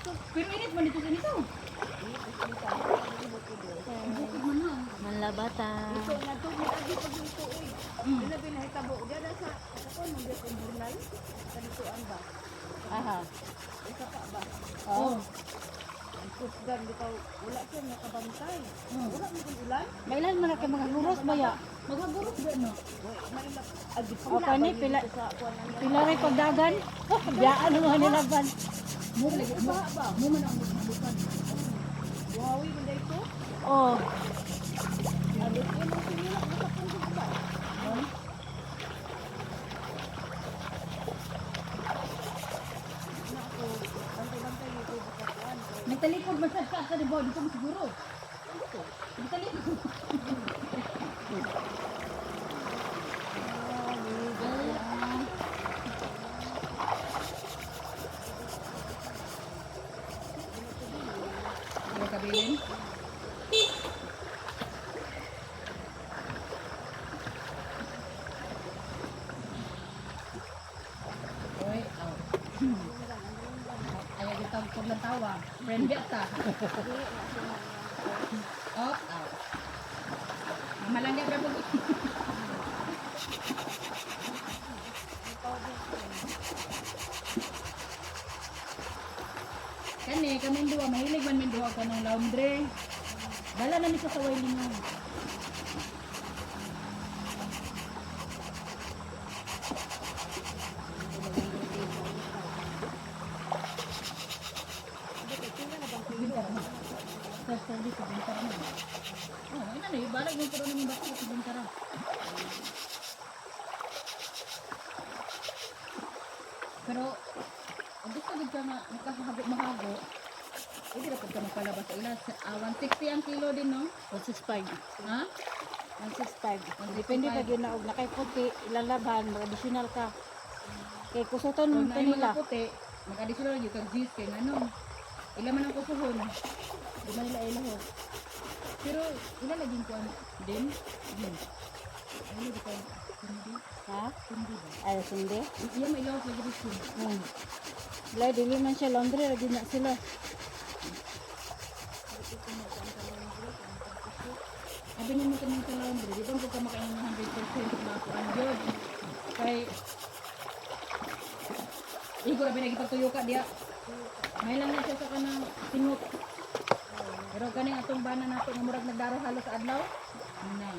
Pero init man dito sa nito. Manlabata. Ito nga to, may agi pag ito eh. Dila binahitabo. Diyan sa, ako nung kong burnal. Kanituan ba? Aha. Isa pa ba? Oh. Ang kusgan, bitaw, wala siya nakabantay. Wala mo kong ulan. Mailan man kay mga guros ba ya? Magagurot ba no? May agi pa O kani pila sa kuwan lang yan. pila ray pagdagan. Biyaan mo nilaban. Mo lagi ba? Mo man ang magbukan. Wawi mo na ito. Oh. Abot ko nung sinila, nakapundog ba? Na ako, bantay-bantay ito baka kuwan. Nagtalikod man sa di ba dito mo siguro. Nagtalikod. Ano kabilin? Oy, aw. Ayaw kita kung lang tawa. Friend ta. Oh, aw. Malangga ba po? Kaming duwa, mahilig man min duwa ka ng laundry. Dala na ni sa wailingan. Sa dito, bintara na. Oh, ina na, ibalag mo pero namin bako sa bintara. Pero, gusto gid ka nga makahago, hindi na pagka magpalabas sa ilas. 160 ang kilo din, no? 165. Ha? 165. Depende pa gyud na og nakay puti ilalaban, mag-additional ka. Kay kusuton Kung mo na mga nila. puti, mag-additional yung kag-gis kay ano. Ila man ang kusuhon. Di man nila ilahok. Pero, ila laging kuan din. Ano di ka? Hindi. Ha? Hindi ba? Ay sindi. Iya may ilahok lagi dito. Wala dili man siya laundry lagi na sila. Abi naman kami sa laundry. Di ba kung ka makain ng 100% na kuan yun. Kay, Igo na pinagipagtuyo ka diya. May lang na siya sa kanang tingot. Pero kaning atong bana nato nga murag nagdaro halos sa adlaw. Na.